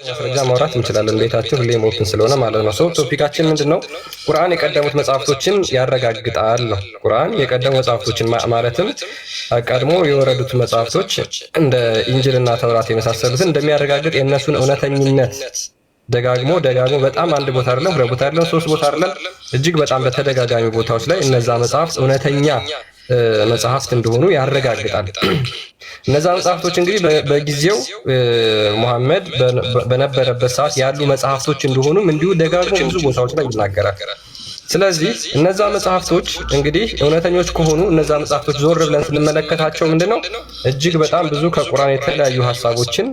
ማስረጃ ማውራት እንችላለን። ቤታችሁ ሁሌም ኦፕን ስለሆነ ማለት ነው። ሰው ቶፒካችን ምንድነው? ቁርአን የቀደሙት መጽሐፍቶችን ያረጋግጣል ነው። ቁርአን የቀደሙ መጽሐፍቶችን ማለትም ቀድሞ የወረዱት መጽሐፍቶች እንደ ኢንጅልና ተውራት የመሳሰሉትን እንደሚያረጋግጥ የእነሱን እውነተኝነት ደጋግሞ በጣም አንድ ቦታ አይደለም፣ ሁለት ቦታ አይደለም፣ ሶስት ቦታ አይደለም፣ እጅግ በጣም በተደጋጋሚ ቦታዎች ላይ እነዛ መጽሐፍት እውነተኛ መጽሐፍት እንደሆኑ ያረጋግጣል። እነዛ መጽሐፍቶች እንግዲህ በጊዜው ሙሐመድ በነበረበት ሰዓት ያሉ መጽሐፍቶች እንደሆኑም እንዲሁ ደጋግሞ ብዙ ቦታዎች ላይ ይናገራል። ስለዚህ እነዛ መጽሐፍቶች እንግዲህ እውነተኞች ከሆኑ እነዛ መጽሐፍቶች ዞር ብለን ስንመለከታቸው ምንድነው እጅግ በጣም ብዙ ከቁርአን የተለያዩ ሐሳቦችን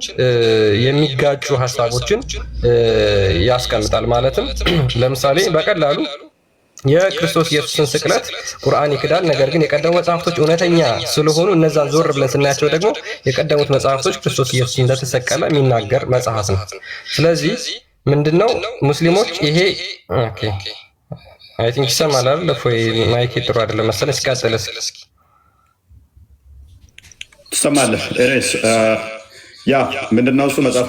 የሚጋጩ ሐሳቦችን ያስቀምጣል። ማለትም ለምሳሌ በቀላሉ የክርስቶስ ኢየሱስን ስቅለት ቁርአን ይክዳል። ነገር ግን የቀደሙ መጽሐፍቶች እውነተኛ ስለሆኑ እነዛን ዞር ብለን ስናያቸው ደግሞ የቀደሙት መጽሐፍቶች ክርስቶስ ኢየሱስ እንደተሰቀለ የሚናገር መጽሐፍ ነው። ስለዚህ ምንድነው ሙስሊሞች ይሄ ኦኬ አይ ቲንክ ይሰማል አይደል? ለፎይ ማይክ ጥሩ አይደለም መሰለኝ። እስኪ ትሰማለህ? እሬስ ያ ምንድነው እሱ መጽሐፍ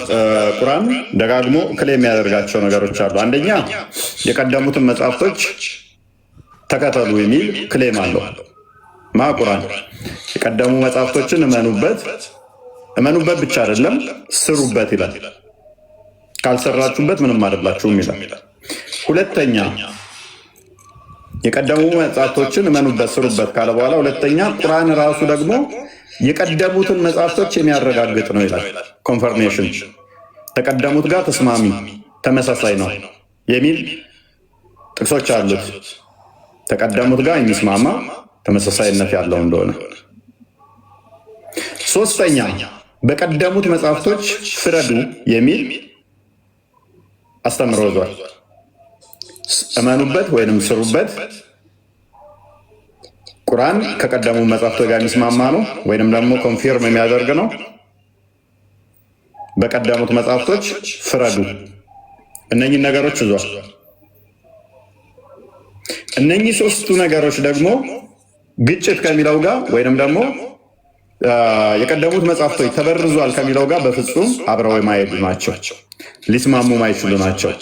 ቁርአን ደጋግሞ ክሌም የሚያደርጋቸው ነገሮች አሉ። አንደኛ የቀደሙትን መጽሐፍቶች ተከተሉ የሚል ክሌም አለው። ቁርአን የቀደሙ መጽሐፍቶችን እመኑበት ብቻ አይደለም ስሩበት ይላል። ካልሰራችሁበት ምንም አይደላችሁም ይላል። ሁለተኛ የቀደሙ መጽሐፍቶችን እመኑበት ስሩበት ካለ በኋላ ሁለተኛ ቁርአን ራሱ ደግሞ የቀደሙትን መጽሐፍቶች የሚያረጋግጥ ነው ይላል። ኮንፈርሜሽን ተቀደሙት ጋር ተስማሚ ተመሳሳይ ነው የሚል ጥቅሶች አሉት። ተቀደሙት ጋር የሚስማማ ተመሳሳይነት ያለው እንደሆነ። ሶስተኛ በቀደሙት መጽሐፍቶች ፍረዱ የሚል አስተምሮ ይዟል። እመኑበት ወይንም ስሩበት። ቁርአን ከቀደሙ መጽሐፍቶች ጋር የሚስማማ ነው ወይንም ደግሞ ኮንፊርም የሚያደርግ ነው። በቀደሙት መጽሐፍቶች ፍረዱ። እነኚህ ነገሮች ይዟል። እነኚህ ሶስቱ ነገሮች ደግሞ ግጭት ከሚለው ጋር ወይንም ደግሞ የቀደሙት መጽሐፍቶች ተበርዟል ከሚለው ጋር በፍጹም አብረው የማይሄዱ ናቸው፣ ሊስማሙ ማይችሉ ናቸው።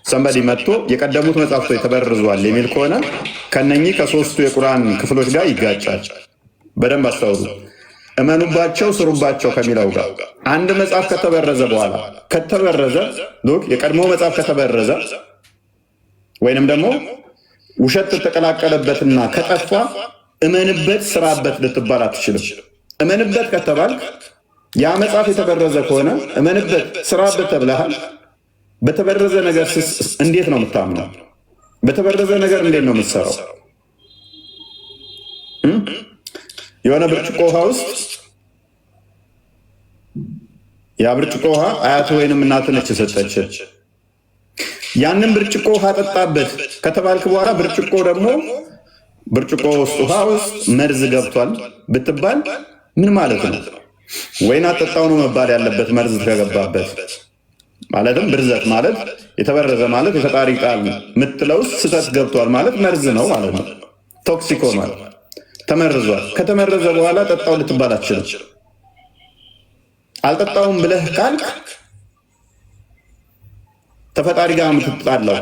ሰንበዲ መጥቶ የቀደሙት መጽሐፍቶች ተበርዟል የሚል ከሆነ ከነኚህ ከሶስቱ የቁርአን ክፍሎች ጋር ይጋጫል። በደንብ አስተውሉ። እመኑባቸው ስሩባቸው ከሚለው ጋር አንድ መጽሐፍ ከተበረዘ በኋላ የቀድሞ መጽሐፍ ከተበረዘ ወይንም ደግሞ ውሸት ተቀላቀለበትና ከጠፋ እመንበት ስራበት ልትባል አትችልም። እመንበት ከተባል ያ መጽሐፍ የተበረዘ ከሆነ እመንበት ስራበት ተብለሃል። በተበረዘ ነገር እንዴት ነው የምታምነው? በተበረዘ ነገር እንዴት ነው የምትሰራው? የሆነ ብርጭቆ ውሃ ውስጥ ያ ብርጭቆ ውሃ አያት ወይንም እናት ነች የሰጠች። ያንን ብርጭቆ ውሃ ጠጣበት ከተባልክ በኋላ ብርጭቆ ውስጥ ውሃ ውስጥ መርዝ ገብቷል ብትባል ምን ማለት ነው? ወይን አጠጣው ነው መባል ያለበት መርዝ ከገባበት። ማለትም ብርዘት ማለት የተበረዘ ማለት የፈጣሪ ቃል ምትለው ስህተት ገብቷል ማለት መርዝ ነው ማለት ነው። ቶክሲኮ ማለት ተመርዟል። ከተመረዘ በኋላ ጠጣው ልትባል አትችልም። አልጠጣውም ብለህ ካልክ ተፈጣሪ ጋር የምትጣላው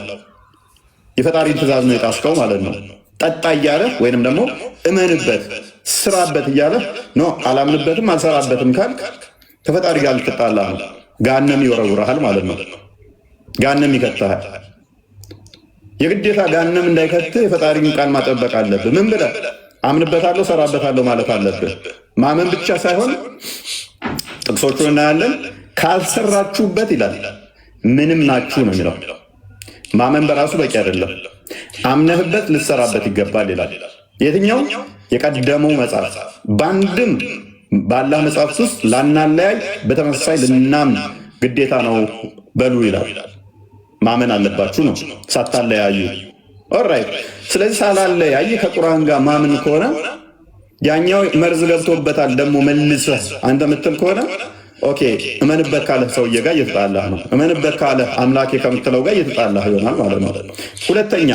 የፈጣሪን ትእዛዝ ነው የጣስከው ማለት ነው። ጠጣ እያለህ ወይንም ደግሞ እመንበት ስራበት እያለህ ኖ አላምንበትም አልሰራበትም ካልክ ከፈጣሪ ጋር ልትጣላ ነው። ጋነም ይወረውረሃል ማለት ነው። ጋነም ይከተሃል። የግዴታ ጋነም እንዳይከትህ የፈጣሪን ቃል ማጠበቅ አለብህ። ምን ብለህ አምንበታለሁ ሰራበታለሁ ማለት አለብህ። ማመን ብቻ ሳይሆን ጥቅሶቹን እናያለን። ካልሰራችሁበት ይላል ምንም ናችሁ ነው የሚለው። ማመን በራሱ በቂ አይደለም። አምነህበት ልትሰራበት ይገባል ይላል። የትኛው የቀደመው መጽሐፍ በአንድም በአላህ መጽሐፍት ውስጥ ላናለያይ በተመሳሳይ ልናምን ግዴታ ነው በሉ ይላል። ማመን አለባችሁ ነው ሳታለያዩ። ኦራይት። ስለዚህ ሳላለያይ ከቁርአን ጋር ማመን ከሆነ ያኛው መርዝ ገብቶበታል ደግሞ መልሰህ አንተ ምትል ከሆነ ኦኬ እመንበት ካለህ ሰውዬ ጋር እየተጣላህ ነው። እመንበት ካለህ አምላኬ ከምትለው ጋር እየተጣላህ ይሆናል ማለት ነው። ሁለተኛ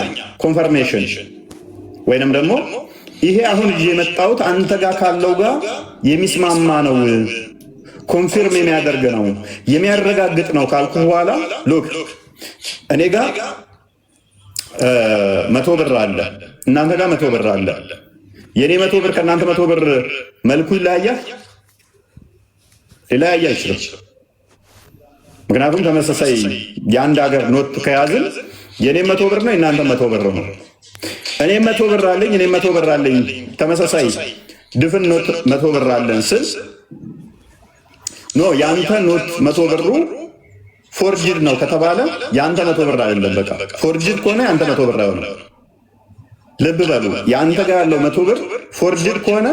ኮንፈርሜሽን ወይንም ደግሞ ይሄ አሁን እዚህ የመጣሁት አንተ ጋር ካለው ጋር የሚስማማ ነው ኮንፊርም የሚያደርግ ነው የሚያረጋግጥ ነው ካልኩ በኋላ ሉክ እኔ ጋር 100 ብር አለ፣ እናንተ ጋር 100 ብር አለ። የኔ 100 ብር ከእናንተ 100 ብር መልኩ ይለያያል? ሊለያይ አይችልም። ምክንያቱም ተመሳሳይ የአንድ ሀገር ኖት ከያዝን የኔ 100 ብር ነው፣ የእናንተ 100 ብር ነው። እኔ 100 ብር አለኝ፣ እኔ 100 ብር አለኝ፣ ተመሳሳይ ድፍን ኖት 100 ብር አለን ስል ኖ ያንተ ኖት 100 ብሩ ፎርጅድ ነው ከተባለ ያንተ 100 ብር አይደለም። በቃ ፎርጅድ ከሆነ ያንተ 100 ብር አይሆንም። ልብ በሉ፣ ያንተ ጋር ያለው 100 ብር ፎርጅድ ከሆነ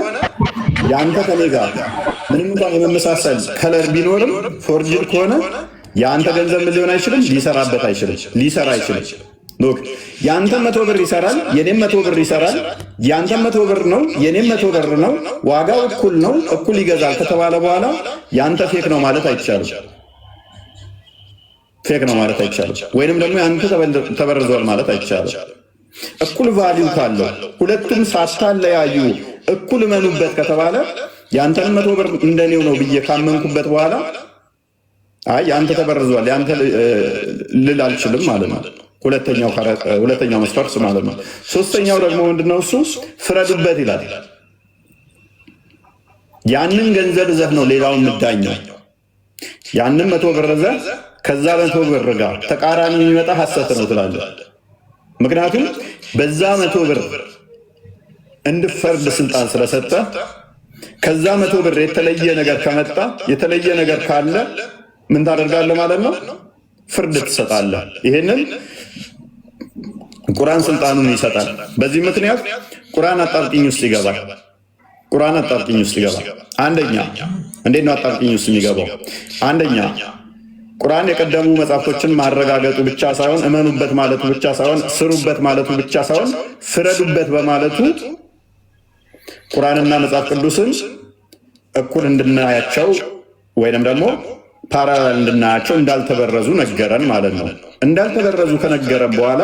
ያንተ ከኔ ጋር ምንም እንኳን የመመሳሰል ከለር ቢኖርም ፎርጅድ ከሆነ ያንተ ገንዘብ ምን ሊሆን አይችልም፣ ሊሰራበት አይችልም፣ ሊሰራ አይችልም። ሎክ ያንተ 100 ብር ይሰራል፣ የኔም 100 ብር ይሰራል። ያንተ 100 ብር ነው፣ የኔም 100 ብር ነው፣ ዋጋው እኩል ነው፣ እኩል ይገዛል ከተባለ በኋላ ያንተ ፌክ ነው ማለት አይቻልም። ፌክ ነው ማለት አይቻልም። ወይንም ደግሞ ያንተ ተበርዟል ማለት አይቻልም። እኩል ቫልዩ ካለው ሁለቱም ሳታለያዩ እኩል እመኑበት ከተባለ ያንተን 100 ብር እንደኔው ነው ብዬ ካመንኩበት በኋላ አይ ያንተ ተበርዟል ያንተ ልል አልችልም ማለት ነው። ሁለተኛው መስፈርት ማለት ነው። ሶስተኛው ደግሞ ምንድነው? እሱ ፍረዱበት ይላል። ያንን ገንዘብ ዘህ ነው ሌላውን ምዳኛው። ያንን 100 ብር ዘህ ከዛ 100 ብር ጋር ተቃራኒ የሚመጣ ሐሰት ነው ትላለህ። ምክንያቱም በዛ 100 ብር እንድፈርድ ስልጣን ስለሰጠ ከዛ 100 ብር የተለየ ነገር ከመጣ የተለየ ነገር ካለ ምን ታደርጋለህ ማለት ነው? ፍርድ ትሰጣለህ። ይሄንን ቁርአን ስልጣኑን ይሰጣል። በዚህ ምክንያት ቁርአን አጣብቂኝ ውስጥ ይገባል። ቁርአን አጣብቂኝ ውስጥ ይገባል። አንደኛ እንዴት ነው አጣብቂኝ ውስጥ የሚገባው? አንደኛ ቁርአን የቀደሙ መጽሐፍቶችን ማረጋገጡ ብቻ ሳይሆን እመኑበት ማለቱ ብቻ ሳይሆን ስሩበት ማለቱ ብቻ ሳይሆን ፍረዱበት በማለቱ ቁርአንና መጽሐፍ ቅዱስን እኩል እንድናያቸው ወይንም ደግሞ ፓራላል እንድናያቸው እንዳልተበረዙ ነገረን ማለት ነው። እንዳልተበረዙ ከነገረን በኋላ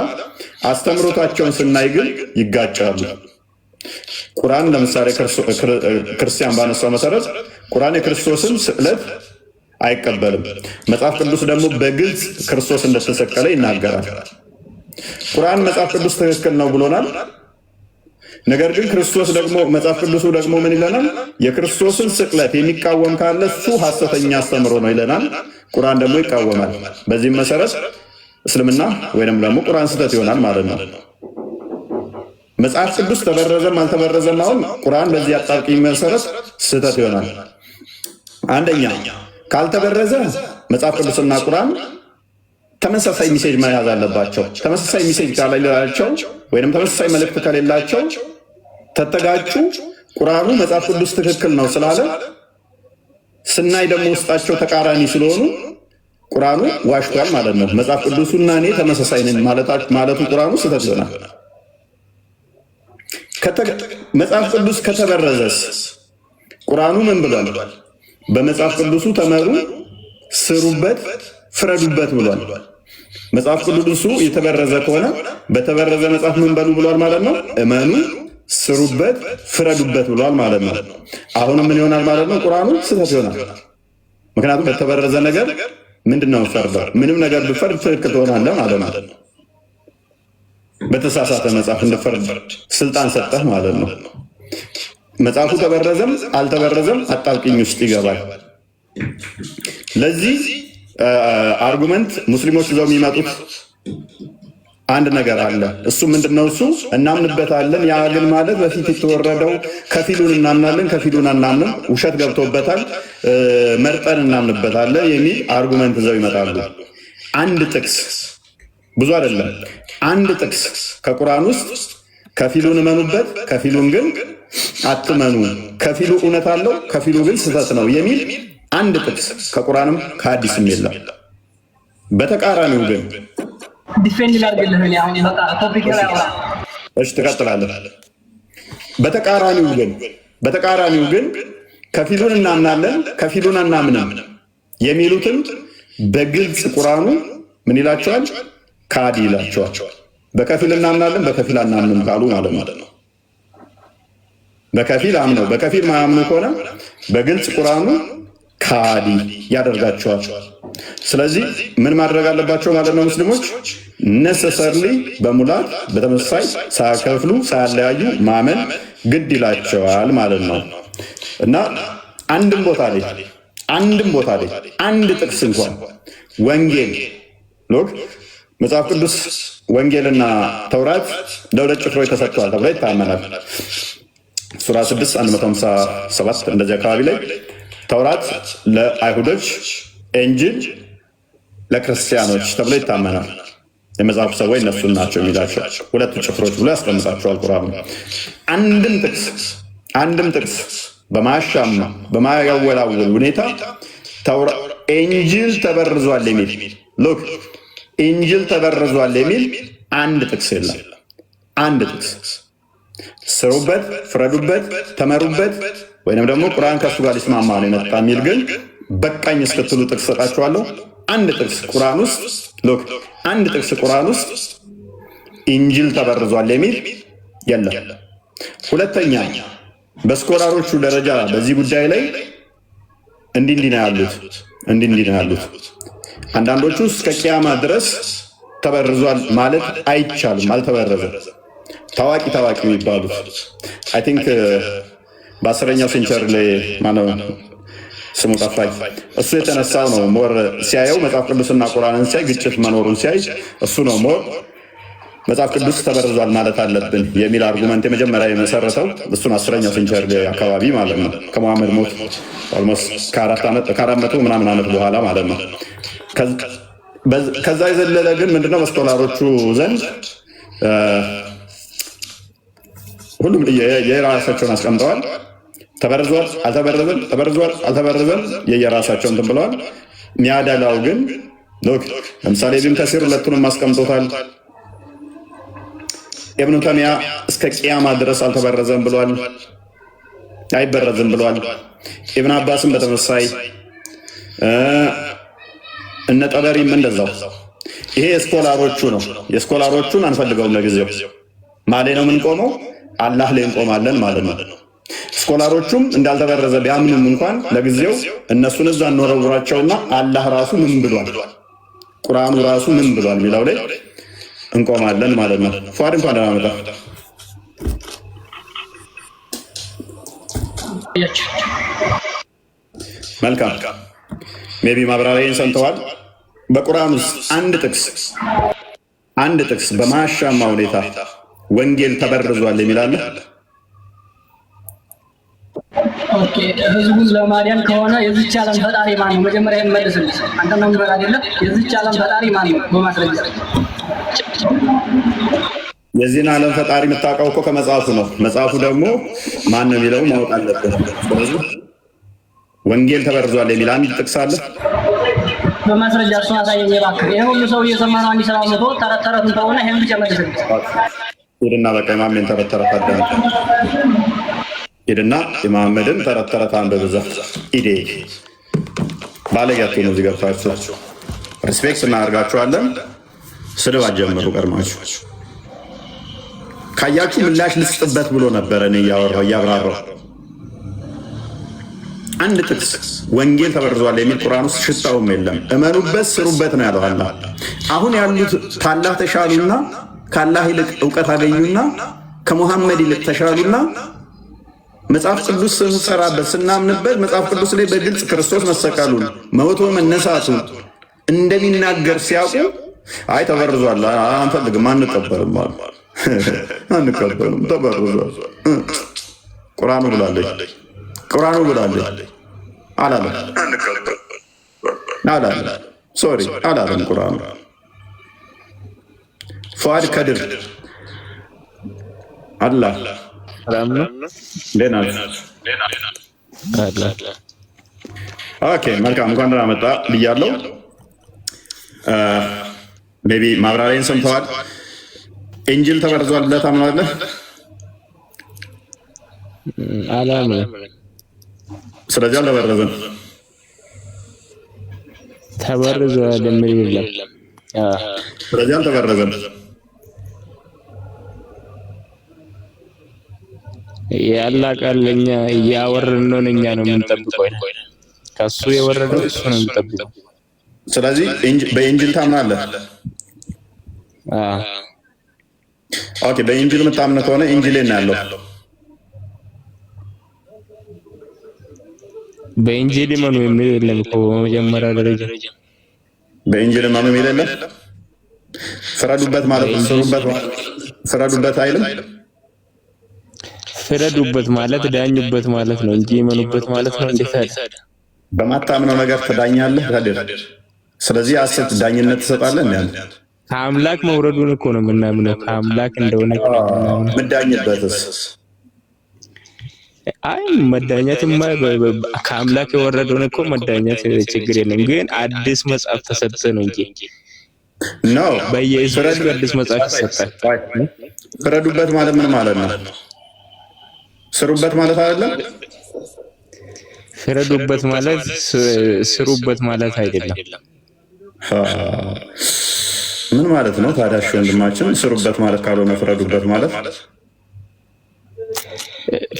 አስተምሮታቸውን ስናይ ግን ይጋጫሉ። ቁርአን ለምሳሌ ክርስቲያን ባነሳው መሰረት ቁርአን የክርስቶስን ስቅለት አይቀበልም። መጽሐፍ ቅዱስ ደግሞ በግልጽ ክርስቶስ እንደተሰቀለ ይናገራል። ቁርአን መጽሐፍ ቅዱስ ትክክል ነው ብሎናል። ነገር ግን ክርስቶስ ደግሞ መጽሐፍ ቅዱሱ ደግሞ ምን ይለናል? የክርስቶስን ስቅለት የሚቃወም ካለ እሱ ሐሰተኛ አስተምሮ ነው ይለናል። ቁርአን ደግሞ ይቃወማል። በዚህም መሰረት እስልምና ወይንም ደግሞ ቁርአን ስህተት ይሆናል ማለት ነው። መጽሐፍ ቅዱስ ተበረዘም አልተበረዘም አሁን ቁርአን በዚህ አጣብቂኝ መሰረት ስህተት ይሆናል። አንደኛ ካልተበረዘ መጽሐፍ ቅዱስና ቁርአን ተመሳሳይ ሚሴጅ መያዝ አለባቸው። ተመሳሳይ ሚሴጅ ካሌላቸው ወይንም ተመሳሳይ መልእክት ከሌላቸው ተተጋጩ። ቁርአኑ መጽሐፍ ቅዱስ ትክክል ነው ስላለ ስናይ ደግሞ ውስጣቸው ተቃራኒ ስለሆኑ ቁርአኑ ዋሽቷል ማለት ነው። መጽሐፍ ቅዱሱና እኔ ተመሳሳይ ነን ማለቱ ቁርአኑ ስህተት ይሆናል። መጽሐፍ ቅዱስ ከተበረዘስ ቁርአኑ ምን ብሏል? በመጽሐፍ ቅዱሱ ተመሩ፣ ስሩበት፣ ፍረዱበት ብሏል። መጽሐፍ ቅዱሱ የተበረዘ ከሆነ በተበረዘ መጽሐፍ ምን በሉ ብሏል ማለት ነው? እመኑ፣ ስሩበት፣ ፍረዱበት ብሏል ማለት ነው። አሁንም ምን ይሆናል ማለት ነው? ቁርአኑ ስህተት ይሆናል። ምክንያቱም በተበረዘ ነገር ምንድነው ፈርደው? ምንም ነገር ብፈርድ ትክክል ትሆናለህ ማለት ነው። በተሳሳተ መጽሐፍ እንድፈርድ ስልጣን ሰጠህ ማለት ነው። መጽሐፉ ተበረዘም አልተበረዘም አጣብቂኝ ውስጥ ይገባል። ለዚህ አርጉመንት ሙስሊሞች ይዘው የሚመጡት አንድ ነገር አለ። እሱ ምንድነው? እሱ እናምንበታለን። ያ ግን ማለት በፊት የተወረደው ከፊሉን እናምናለን፣ ከፊሉን አናምንም፣ ውሸት ገብቶበታል፣ መርጠን እናምንበታለን የሚል አርጉመንት ይዘው ይመጣሉ። አንድ ጥቅስ ብዙ አይደለም፣ አንድ ጥቅስ ከቁርአን ውስጥ ከፊሉን እመኑበት፣ ከፊሉን ግን አትመኑ፣ ከፊሉ እውነት አለው፣ ከፊሉ ግን ስህተት ነው የሚል አንድ ጥቅስ ከቁርአንም ከሐዲስም የለም። በተቃራኒው ግን ዲፌንድ ላድርግልህ እኔ አሁን በቃ ቶፒክ ላይ አውራ። እሺ ትቀጥላለህ። በተቃራኒው ግን ከፊሉን እናምናለን፣ ከፊሉን አናምንም የሚሉትን በግልጽ ቁርአኑ ምን ይላቸዋል? ካዲ ይላቸዋል። በከፊል እናምናለን፣ በከፊል አናምንም ካሉ ማለት ነው። በከፊል አምነው በከፊል ማያምኑ ከሆነ በግልጽ ቁርአኑ ካዲ ያደርጋቸዋል። ስለዚህ ምን ማድረግ አለባቸው ማለት ነው? ሙስሊሞች ነሰሰርሊ በሙላት በተመሳሳይ ሳያከፍሉ ሳያለያዩ ማመን ግድ ይላቸዋል ማለት ነው። እና አንድም ቦታ ላይ አንድ ጥቅስ እንኳን ወንጌል ሎክ መጽሐፍ ቅዱስ ወንጌልና ተውራት ለሁለት ጭፍሮች ተሰጥተዋል ተብሎ ይታመናል። ሱራ 6 157 እንደዚህ አካባቢ ላይ ተውራት ለአይሁዶች እንጂል ለክርስቲያኖች ተብሎ ይታመናል። የመጽሐፍ ሰዎች እነሱን ናቸው የሚላቸው ሁለቱ ጭፍሮች ብሎ ያስቀምጣቸዋል ቁርአኑ። አንድም ጥቅስ በማያሻማ በማያወላውል ሁኔታ ኢንጂል ተበርዟል የሚል ሉክ ኢንጂል ተበርዟል የሚል አንድ ጥቅስ የለም። አንድ ጥቅስ ስሩበት፣ ፍረዱበት፣ ተመሩበት ወይንም ደግሞ ቁርአን ከሱ ጋር ሊስማማ ነው የመጣ የሚል ግን በቃኝ እስክትሉ ጥቅስ ሰጣችኋለሁ። አንድ ጥቅስ ቁርአን ውስጥ ሉክ አንድ ጥቅስ ቁርአን ውስጥ ኢንጂል ተበርዟል የሚል የለም። ሁለተኛ በስኮላሮቹ ደረጃ በዚህ ጉዳይ ላይ እንዲህ ነው ያሉት። አንዳንዶቹ እስከ ቂያማ ድረስ ተበርዟል ማለት አይቻልም፣ አልተበረዘም። ታዋቂ የሚባሉት አይ ቲንክ በ10ኛው ሴንቸሪ ላይ ማነው ስሙ ጠፋኝ። እሱ የተነሳው ነው ሞር ሲያየው መጽሐፍ ቅዱስና ቁርአንን ሲያይ ግጭት መኖሩን ሲያይ እሱ ነው ሞር መጽሐፍ ቅዱስ ተበርዟል ማለት አለብን የሚል አርጉመንት የመጀመሪያ የመሰረተው እሱን 10ኛው ሴንቸሪ አካባቢ ማለት ነው ከመሐመድ ሞት ኦልሞስት ከ400 ምናምን ዓመት በኋላ ማለት ነው። ከዛ የዘለለ ግን ምንድነው በስኮላሮቹ ዘንድ ሁሉም የራሳቸውን አስቀምጠዋል። ተበርዟል አልተበረዘም የየራሳቸውን እንትን ብለዋል። ሚያደላው ግን ሎክ ለምሳሌ ኢብኑ ከሲር ሁለቱንም አስቀምጦታል። ኢብኑ ተይሚያ እስከ ቂያማ ድረስ አልተበረዘም ብሏል፣ አይበረዝም ብሏል። ኢብኑ አባስም በተመሳይ እነ ጠበሪም እንደዛው። ይሄ የስኮላሮቹ ነው። የስኮላሮቹን አንፈልገውም ለጊዜው። ማሌ ነው የምንቆመው፣ አላህ ላይ እንቆማለን ማለት ነው። ስኮላሮቹም እንዳልተበረዘ ቢያምኑም እንኳን ለጊዜው እነሱን እዛ እንወረውራቸውና አላህ ራሱ ምን ብሏል፣ ቁርአኑ ራሱ ምን ብሏል የሚለው ላይ እንቆማለን ማለት ነው። ፏድ እንኳን ደህና መጣ። መልካም ሜቢ ማብራሪያን ሰምተዋል። በቁርአን ውስጥ አንድ ጥቅስ በማያሻማ ሁኔታ ወንጌል ተበርዟል የሚላለ ኦኬ ህዝቡን ለማዳን ከሆነ የዚች ዓለም ፈጣሪ ማን ነው? መጀመሪያ ይመልስልኝ። አንተ ነው ምንበል አይደለም? የዚች ዓለም ፈጣሪ ማን ነው? በማስረጃ የዚህን ዓለም ፈጣሪ የምታውቀው እኮ ከመጽሐፉ ነው። መጽሐፉ ደግሞ ማን ነው የሚለው ማወቅ አለበት። ስለዚህ ወንጌል ተበርዟል የሚል አንድ ጥቅስ አለ። በማስረጃ እሱ አሳየኝ እባክህ። ይሄ ሁሉ ሰው እየሰማ ነው። አንድ ሰው መቶ ተረተረቱን ተሆነ ይሄን ብቻ መልስልኝ። ሄድና በቃ የማሜን ተረተረት አዳምጥ። ሄድና የመሐመድን ተረተረት አንብብ። ኢዴ ባለያችሁ ነው። እዚህ ገብታችሁ ሪስፔክት እናደርጋችኋለን። ስድብ አትጀምሩ። ቀድማችሁ ካያችሁ ምላሽ ልስጥበት ብሎ ነበረ እኔ እያብራራው። አንድ ጥቅስ ወንጌል ተበርዟል የሚል ቁርአን ውስጥ ሽታውም የለም። እመኑበት፣ ስሩበት ነው ያለው አላህ። አሁን ያሉት ካላህ ተሻሉና ካላህ ይልቅ እውቀት አገኙና ከሙሐመድ ይልቅ ተሻሉና መጽሐፍ ቅዱስ ስንሰራበት ስናምንበት መጽሐፍ ቅዱስ ላይ በግልጽ ክርስቶስ መሰቀሉን መውቶ መነሳቱን እንደሚናገር ሲያውቁ አይ ተበርዟል አንፈልግም አንቀበልም ተበርዟል ቁርአኑ ብላለች አላለም ሶሪ አላለም ቁርአኑ። ፉአድ ከድር አላህ ኦኬ መልካም እንኳን ደህና መጣ ብያለሁ። ሜቢ ማብራሪያን ሰምተዋል። ኢንጂል ተበርዟል ብለህ ታምናለህ? አላምንም። ስለዚህ አልተበረዘም። ተበርዟል የሚል የለም። ስለዚህ አልተበረዘም። ያላ ቃል እኛ እያወርን ነው፣ እኛ ነው የምንጠብቀው። ከሱ የወረደው እሱ ነው የሚጠብቀው። ስለዚህ በኢንጂል ታምናለህ? ኦኬ፣ በኢንጂል የምታምነው ከሆነ ኢንጂል ነው ያለው። በኢንጂል ማኑ የሚል የለም እኮ በመጀመሪያ ደረጃ በኢንጂል ማኑ የሚል የለም። ፍረዱበት ማለት ፍረዱበት አይልም። ፍረዱበት ማለት ዳኙበት ማለት ነው እንጂ ይመኑበት ማለት ነው። እንዴት አይደል? በማታምነው ነገር ትዳኛለህ ታዲያ። ስለዚህ አሰት ዳኝነት ትሰጣለህ እንዴ? ከአምላክ መውረዱን እኮ ነው የምናምነው። ከአምላክ እንደሆነ ምዳኝበትስ? አይ መዳኘትማ ከአምላክ የወረደውን እኮ መዳኘት ችግር የለም። ግን አዲስ መጽሐፍ ተሰጠ ነው እንጂ ነው በየእስራኤል አዲስ መጽሐፍ ተሰጠ። ፍረዱበት ማለት ምን ማለት ነው? ስሩበት ማለት አይደለም። ፍረዱበት ማለት ስሩበት ማለት አይደለም። ምን ማለት ነው ታዲያ? እሺ ወንድማችን፣ ስሩበት ማለት ካልሆነ ፍረዱበት ማለት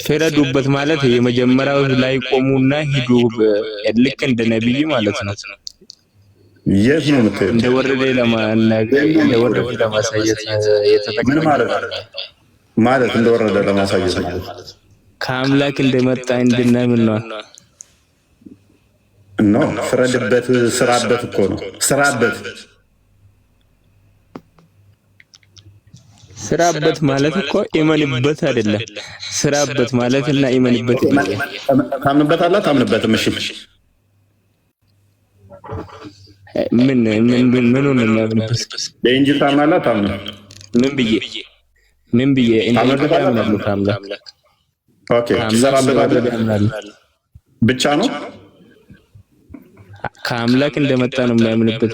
ፍረዱበት ማለት የመጀመሪያው ላይ ቆሙና ሂዱ ልክ እንደ ነብይ ማለት ነው። የት ነው የምትሄድ? እንደወረደ ለማሳየት ምን ማለት እንደወረደ ለማሳየት ማለት ከአምላክ እንደመጣ እንድናምን ነው። ፍረድበት፣ ስራበት እኮ ነው። ስራበት ማለት እኮ ኢማንበት አይደለም። ስራበት ማለት እና ኢማንበት ይለያል። ታምንበታለህ አታምንበትም? እሺ ምን ነው የሚያምንበት? በኢንጂል ታምናለህ አታምንም? ምን ብዬ እንደምታምናለህ? ከአምላክ ኦኬ፣ ትሰራበታለህ ብቻ ነው። ከአምላክ እንደመጣ ነው የሚያምንበት።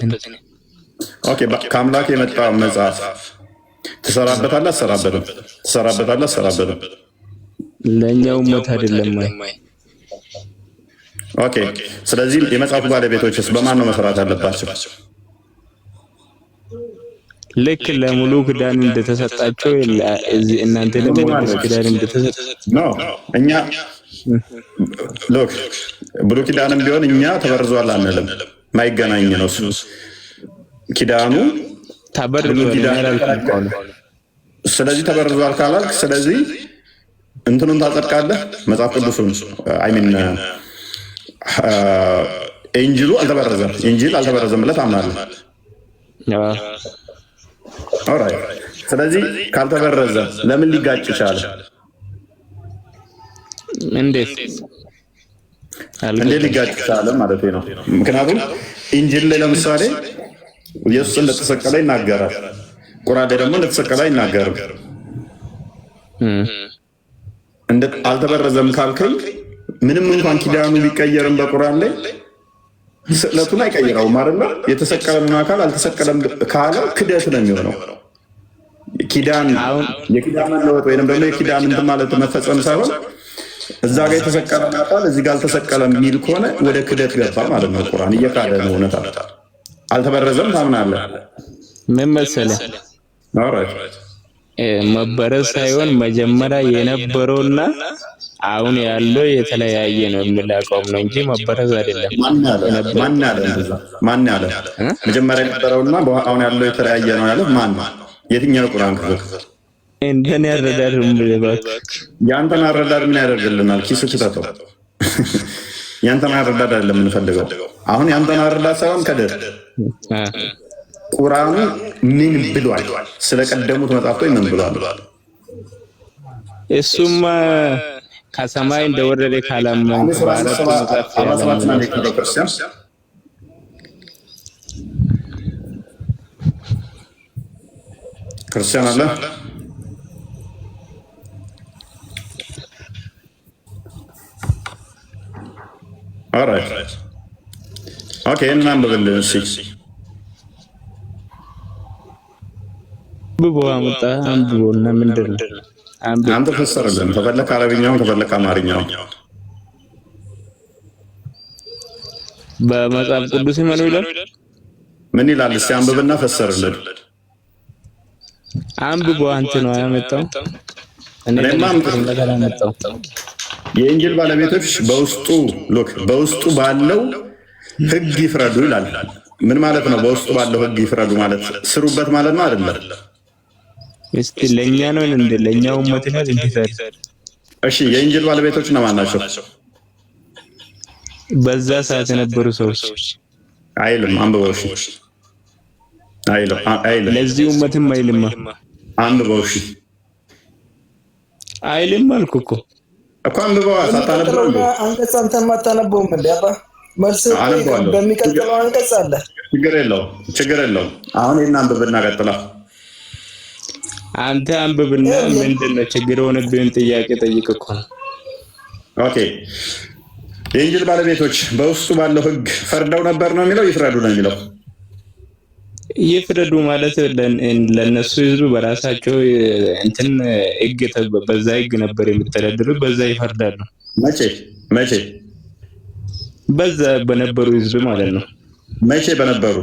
ኦኬ፣ ከአምላክ የመጣ መጽሐፍ ትሰራበታለህ አትሰራበትም? ትሰራበታለህ አትሰራበትም? ለኛው ሞት አይደለም ወይ? ኦኬ፣ ስለዚህ የመጽሐፉ ባለቤቶችስ በማን ነው መስራት ያለባቸው? ልክ ለሙሉ ኪዳን እንደተሰጣቸው እናንተ ደግሞ ኪዳን እንደተሰጣቸው ነው። እኛ ሎክ ብሉ ኪዳንም ቢሆን እኛ ተበርዟል አንልም። ማይገናኝ ነው እሱ ኪዳኑ ተበርዟል። ስለዚህ ተበርዟል ካላልክ፣ ስለዚህ እንትኑን ታጸድቃለህ። መጽሐፍ ቅዱሱን አይሚን ኢንጂሉ አልተበረዘም፣ ኢንጂል አልተበረዘም ብለህ ታምናለህ። ኦራይት። ስለዚህ ካልተበረዘ ለምን ሊጋጭ ይችላል? እንዴት ሊጋጭ ይችላል ማለት ነው? ምክንያቱም ኢንጂል ላይ ለምሳሌ ኢየሱስ እንደተሰቀለ ይናገራል። ቁርአን ላይ ደግሞ እንደተሰቀለ አይናገርም። አልተበረዘም ካልከኝ ምንም እንኳን ኪዳኑ ቢቀየርም በቁርአን ላይ ስዕለቱን አይቀይረውም አይደል? የተሰቀለውን አካል አልተሰቀለም ካለ ክደት ነው የሚሆነው። የኪዳን መለወጥ ወይንም ደግሞ የኪዳን እንትን ማለት መፈጸም ሳይሆን እዛ ጋር የተሰቀለን አካል እዚህ ጋር አልተሰቀለም የሚል ከሆነ ወደ ክደት ገባ ማለት ነው። ቁርአን እየካደ ነው። እውነት አልተበረዘም ታምናለህ? ምን መሰለህ መበረዝ ሳይሆን መጀመሪያ የነበረውና አሁን ያለው የተለያየ ነው የሚላቀውም ነው እንጂ መበረዝ አይደለም። ማን ያለ መጀመሪያ የነበረውና አሁን ያለው የተለያየ ነው ያለ ማን ነው? የትኛው ቁርአን ክፍል? እንደኔ ያረዳድ ያንተን አረዳድ ምን ያደርግልናል? ኪስ ትተተው። ያንተን አረዳድ አይደለም የምንፈልገው። አሁን ያንተን አረዳድ ሳይሆን ከደር ቁርአኑ ምን ብሏል? ስለቀደሙት መጽሐፍቶች ምን ብሏል? እሱማ ከሰማይ እንደወረደ ካላመን ክርስቲያን አለ። ኦራይት ኦኬ፣ እና አንብብልን እስኪ። አመጣ አንብቦና ምንድን ነው አንተ ፈሰርልን። ከፈለክ አረብኛውን ከፈለክ አማርኛውን በመጽሐፍ ቅዱስ ምን ይላል? ምን ይላል? እስኪ አንብብና ፈሰርልን። አንብቦ አንተ ነው ያመጣው። እኔማ አንብብ ነገር አመጣው። የኢንጂል ባለቤቶች በውስጡ ባለው ህግ ይፍረዱ ይላል። ምን ማለት ነው? በውስጡ ባለው ህግ ይፍረዱ ማለት ስሩበት ማለት ነው አይደለም? እስቲ ለኛ ነው እንደ ለኛው ኡመት ነው እንዴ? እሺ የኢንጂል ባለቤቶች እነማን ናቸው? በዛ ሰዓት የነበሩ ሰዎች አይልም። አንብበው። እሺ አይልም። ለዚህ ኡመትም አይልም። አንብበው። እሺ አይልም አልኩ እኮ አንብበው። ሳታነበው አንቀጽ አንተም አታነበውም እንዴ? አባ መልስ በሚቀጥለው አንቀጽ አለ። ችግር የለውም። አሁን ይሄን አንብብና ቀጥላ። አንተ አንብብና ምንድነው ችግር ሆነብህን ጥያቄ ጠይቅ እኮ ነው። ኦኬ የኢንጂል ባለቤቶች በውስጡ ባለው ህግ ፈርደው ነበር ነው የሚለው? ይፍረዱ ነው የሚለው? ይፍረዱ ማለት ለነሱ ህዝብ በራሳቸው እንትን ህግ በዛ ህግ ነበር የሚተዳደሩት፣ በዛ ይፈርዳሉ። መቼ በዛ በነበሩ ህዝብ ማለት ነው። መቼ በነበሩ?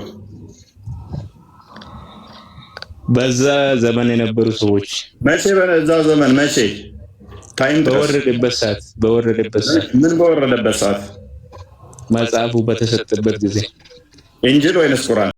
በዛ ዘመን የነበሩ ሰዎች። መቼ በዛ ዘመን? መቼ ታይም? በወረደበት ሰዓት። ምን በወረደበት ሰዓት? መጽሐፉ በተሰጠበት ጊዜ። ኢንጂል ወይንስ ቁርአን?